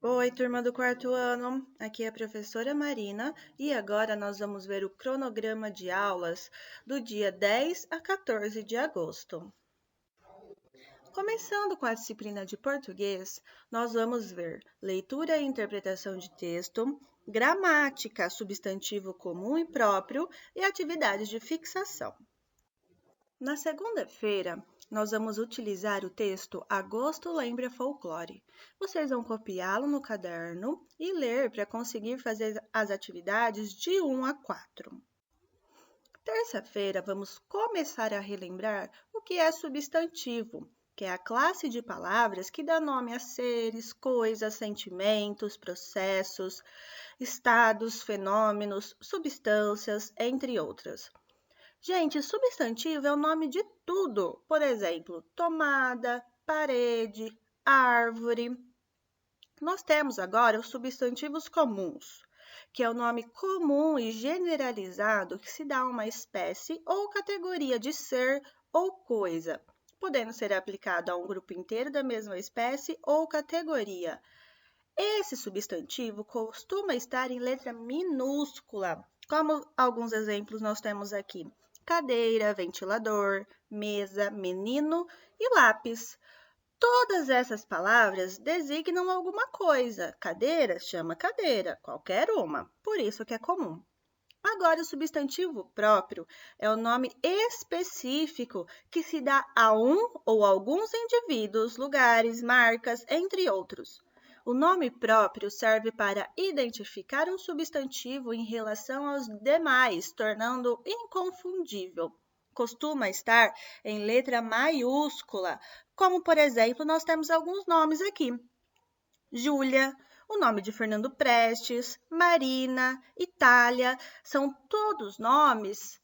Oi, turma do quarto ano. Aqui é a professora Marina e agora nós vamos ver o cronograma de aulas do dia 10 a 14 de agosto. Começando com a disciplina de português, nós vamos ver leitura e interpretação de texto, gramática, substantivo comum e próprio e atividades de fixação. Na segunda-feira, nós vamos utilizar o texto Agosto Lembra Folclore. Vocês vão copiá-lo no caderno e ler para conseguir fazer as atividades de 1 a 4. Terça-feira, vamos começar a relembrar o que é substantivo, que é a classe de palavras que dá nome a seres, coisas, sentimentos, processos, estados, fenômenos, substâncias, entre outras. Gente, substantivo é o nome de tudo. Por exemplo, tomada, parede, árvore. Nós temos agora os substantivos comuns, que é o nome comum e generalizado que se dá a uma espécie ou categoria de ser ou coisa, podendo ser aplicado a um grupo inteiro da mesma espécie ou categoria. Esse substantivo costuma estar em letra minúscula, como alguns exemplos nós temos aqui: cadeira, ventilador, mesa, menino e lápis. Todas essas palavras designam alguma coisa. Cadeira chama cadeira, qualquer uma, por isso que é comum. Agora, o substantivo próprio é o nome específico que se dá a um ou alguns indivíduos, lugares, marcas, entre outros. O nome próprio serve para identificar um substantivo em relação aos demais, tornando-o inconfundível. Costuma estar em letra maiúscula, como, por exemplo, nós temos alguns nomes aqui: Júlia, o nome de Fernando Prestes, Marina, Itália, são todos nomes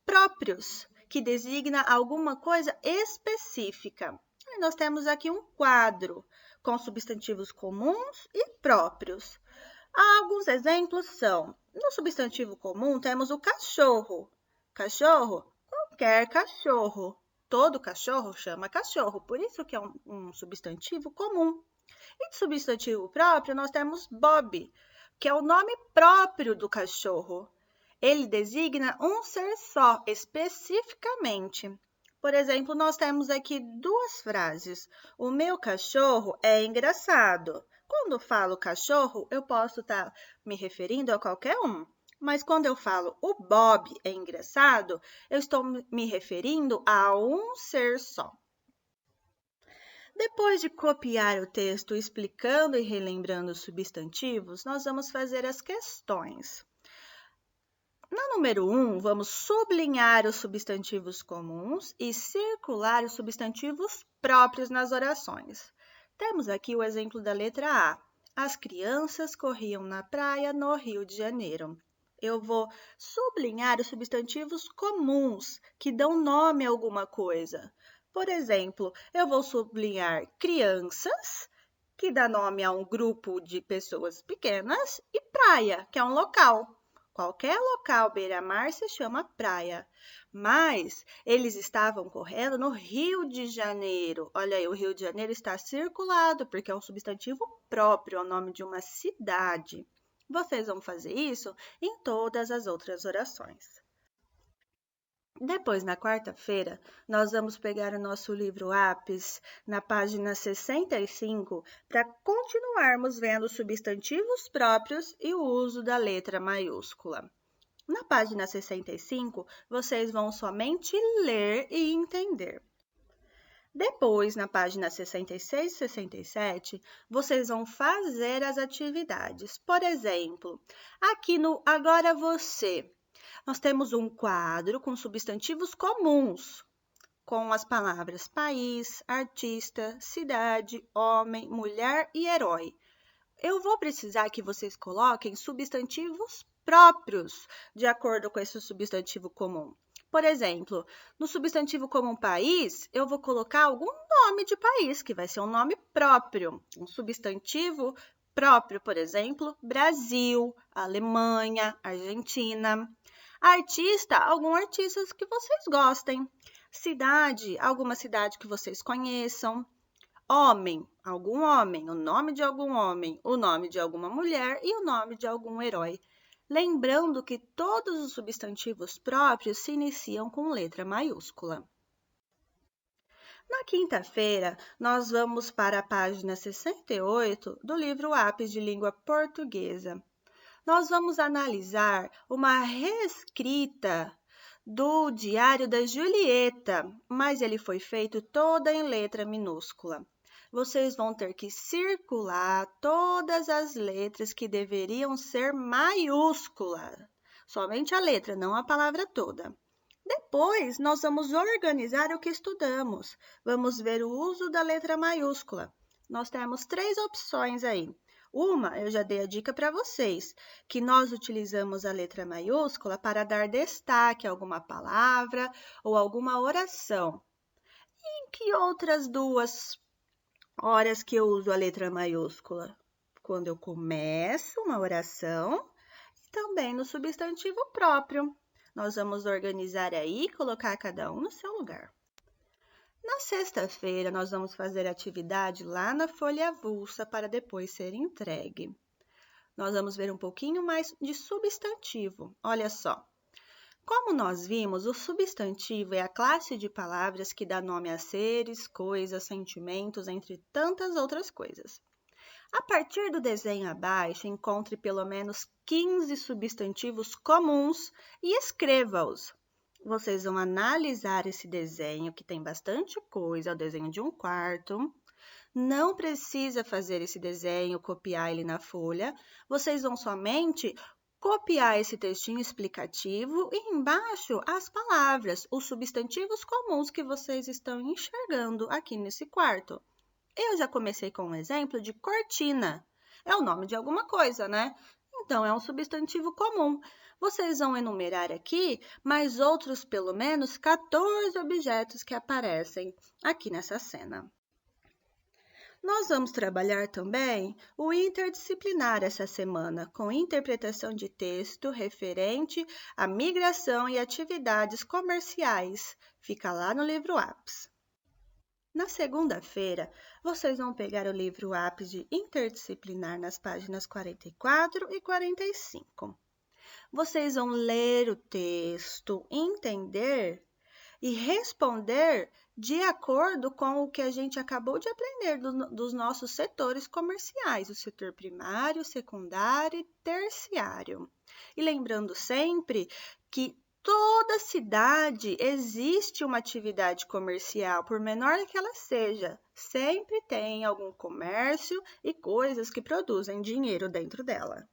próprios que designam alguma coisa específica. E nós temos aqui um quadro com substantivos comuns e próprios. Alguns exemplos são: no substantivo comum temos o cachorro. Cachorro, qualquer cachorro. Todo cachorro chama cachorro, por isso que é um substantivo comum. E de substantivo próprio, nós temos Bob, que é o nome próprio do cachorro. Ele designa um ser só, especificamente. Por exemplo, nós temos aqui duas frases. O meu cachorro é engraçado. Quando eu falo cachorro, eu posso estar me referindo a qualquer um. Mas quando eu falo o Bob é engraçado, eu estou me referindo a um ser só. Depois de copiar o texto explicando e relembrando os substantivos, nós vamos fazer as questões. Na número 1, vamos sublinhar os substantivos comuns e circular os substantivos próprios nas orações. Temos aqui o exemplo da letra A. As crianças corriam na praia no Rio de Janeiro. Eu vou sublinhar os substantivos comuns, que dão nome a alguma coisa. Por exemplo, eu vou sublinhar crianças, que dá nome a um grupo de pessoas pequenas, e praia, que é um local. Qualquer local beira-mar se chama praia. Mas eles estavam correndo no Rio de Janeiro. Olha aí, o Rio de Janeiro está circulado, porque é um substantivo próprio, é o nome de uma cidade. Vocês vão fazer isso em todas as outras orações. Depois, na quarta-feira, nós vamos pegar o nosso livro Apes na página 65 para continuarmos vendo substantivos próprios e o uso da letra maiúscula. Na página 65, vocês vão somente ler e entender. Depois, na página 66 e 67, vocês vão fazer as atividades. Por exemplo, aqui no Agora Você, nós temos um quadro com substantivos comuns, com as palavras país, artista, cidade, homem, mulher e herói. Eu vou precisar que vocês coloquem substantivos próprios de acordo com esse substantivo comum. Por exemplo, no substantivo comum país, eu vou colocar algum nome de país, que vai ser um nome próprio. Um substantivo próprio, por exemplo, Brasil, Alemanha, Argentina. Artista, algum artista que vocês gostem. Cidade, alguma cidade que vocês conheçam. homem, algum homem, o nome de algum homem, o nome de alguma mulher e o nome de algum herói. Lembrando que todos os substantivos próprios se iniciam com letra maiúscula. Na quinta-feira, nós vamos para a página 68 do livro Apps de Língua Portuguesa. Nós vamos analisar uma reescrita do Diário da Julieta, mas ele foi feito toda em letra minúscula. Vocês vão ter que circular todas as letras que deveriam ser maiúsculas. Somente a letra, não a palavra toda. Depois, nós vamos organizar o que estudamos. Vamos ver o uso da letra maiúscula. Nós temos 3 opções aí. Uma, eu já dei a dica para vocês, que nós utilizamos a letra maiúscula para dar destaque a alguma palavra ou alguma oração. E em que outras 2 horas que eu uso a letra maiúscula? Quando eu começo uma oração e também no substantivo próprio. Nós vamos organizar aí e colocar cada um no seu lugar. Na sexta-feira, nós vamos fazer atividade lá na folha avulsa para depois ser entregue. Nós vamos ver um pouquinho mais de substantivo. Olha só. Como nós vimos, o substantivo é a classe de palavras que dá nome a seres, coisas, sentimentos, entre tantas outras coisas. A partir do desenho abaixo, encontre pelo menos 15 substantivos comuns e escreva-os. Vocês vão analisar esse desenho, que tem bastante coisa, é o desenho de um quarto. Não precisa fazer esse desenho, copiar ele na folha. Vocês vão somente copiar esse textinho explicativo e embaixo as palavras, os substantivos comuns que vocês estão enxergando aqui nesse quarto. Eu já comecei com um exemplo de cortina. É o nome de alguma coisa, né? Então, é um substantivo comum. Vocês vão enumerar aqui mais outros, pelo menos, 14 objetos que aparecem aqui nessa cena. Nós vamos trabalhar também o interdisciplinar essa semana, com interpretação de texto referente à migração e atividades comerciais. Fica lá no livro Apps. Na segunda-feira, vocês vão pegar o livro Apps de Interdisciplinar nas páginas 44 e 45. Vocês vão ler o texto, entender e responder de acordo com o que a gente acabou de aprender dos nossos setores comerciais, o setor primário, secundário e terciário. E lembrando sempre que toda cidade existe uma atividade comercial, por menor que ela seja. Sempre tem algum comércio e coisas que produzem dinheiro dentro dela.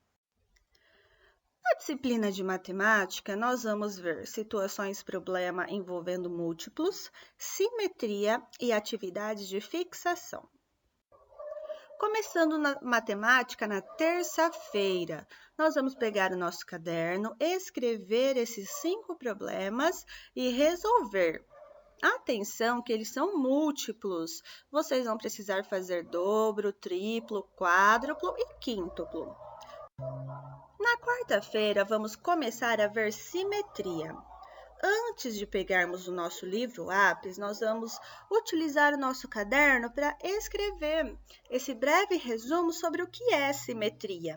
Na disciplina de matemática, nós vamos ver situações problema envolvendo múltiplos, simetria e atividades de fixação. Começando na matemática, na terça-feira, nós vamos pegar o nosso caderno, escrever esses 5 problemas e resolver. Atenção que eles são múltiplos. Vocês vão precisar fazer dobro, triplo, quádruplo e quíntuplo. Na quarta-feira, vamos começar a ver simetria. Antes de pegarmos o nosso livro Apps, nós vamos utilizar o nosso caderno para escrever esse breve resumo sobre o que é simetria.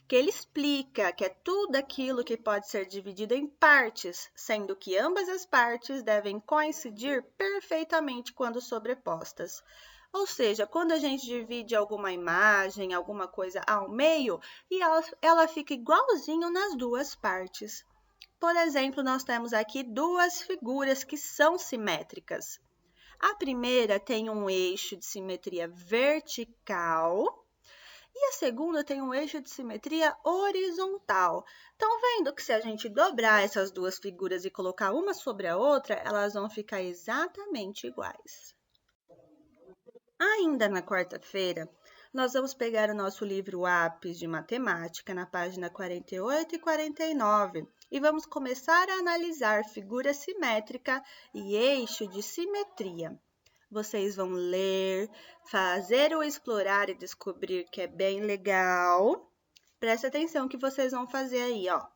Que ele explica que é tudo aquilo que pode ser dividido em partes, sendo que ambas as partes devem coincidir perfeitamente quando sobrepostas. Ou seja, quando a gente divide alguma imagem, alguma coisa ao meio, e ela fica igualzinho nas 2 partes. Por exemplo, nós temos aqui 2 figuras que são simétricas. A primeira tem um eixo de simetria vertical e a segunda tem um eixo de simetria horizontal. Estão vendo que se a gente dobrar essas 2 figuras e colocar uma sobre a outra, elas vão ficar exatamente iguais. Ainda na quarta-feira, nós vamos pegar o nosso livro Apps de Matemática na página 48 e 49 e vamos começar a analisar figura simétrica e eixo de simetria. Vocês vão ler, fazer o explorar e descobrir que é bem legal. Presta atenção no que vocês vão fazer aí, ó.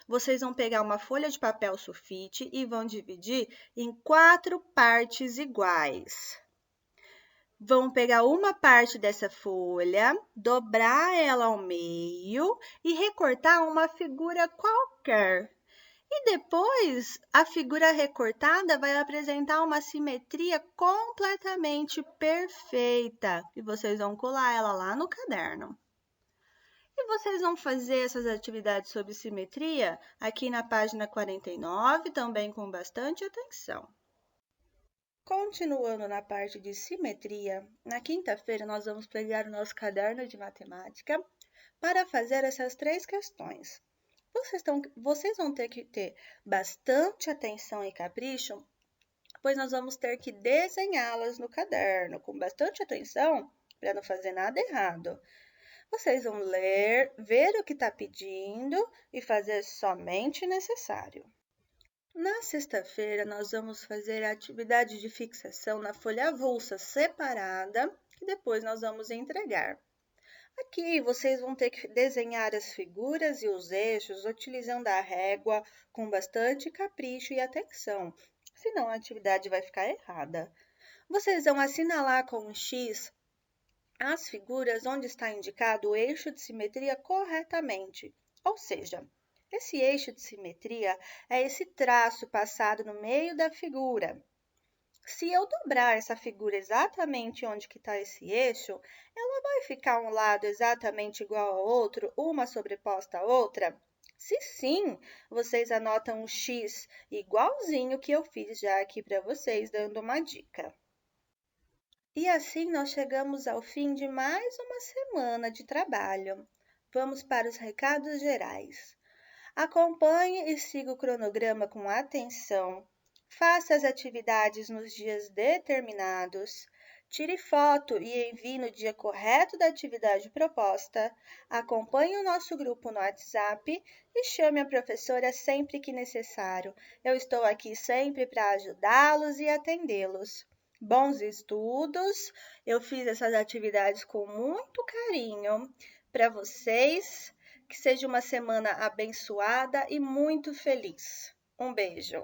Vocês vão pegar uma folha de papel sulfite e vão dividir em 4 partes iguais. Vão pegar uma parte dessa folha, dobrar ela ao meio e recortar uma figura qualquer. E depois, a figura recortada vai apresentar uma simetria completamente perfeita. E vocês vão colar ela lá no caderno. E vocês vão fazer essas atividades sobre simetria aqui na página 49, também com bastante atenção. Continuando na parte de simetria, na quinta-feira nós vamos pegar o nosso caderno de matemática para fazer essas 3 questões. Vocês vão ter que ter bastante atenção e capricho, pois nós vamos ter que desenhá-las no caderno com bastante atenção para não fazer nada errado. Vocês vão ler, ver o que está pedindo e fazer somente o necessário. Na sexta-feira, nós vamos fazer a atividade de fixação na folha avulsa separada, que depois nós vamos entregar. Aqui vocês vão ter que desenhar as figuras e os eixos utilizando a régua com bastante capricho e atenção, senão a atividade vai ficar errada. Vocês vão assinalar com um X as figuras onde está indicado o eixo de simetria corretamente, ou seja, esse eixo de simetria é esse traço passado no meio da figura. Se eu dobrar essa figura exatamente onde que está esse eixo, ela vai ficar um lado exatamente igual ao outro, uma sobreposta à outra? Se sim, vocês anotam um X igualzinho que eu fiz já aqui para vocês, dando uma dica. E assim nós chegamos ao fim de mais uma semana de trabalho. Vamos para os recados gerais. Acompanhe e siga o cronograma com atenção. Faça as atividades nos dias determinados. Tire foto e envie no dia correto da atividade proposta. Acompanhe o nosso grupo no WhatsApp e chame a professora sempre que necessário. Eu estou aqui sempre para ajudá-los e atendê-los. Bons estudos! Eu fiz essas atividades com muito carinho para vocês. Que seja uma semana abençoada e muito feliz. Um beijo!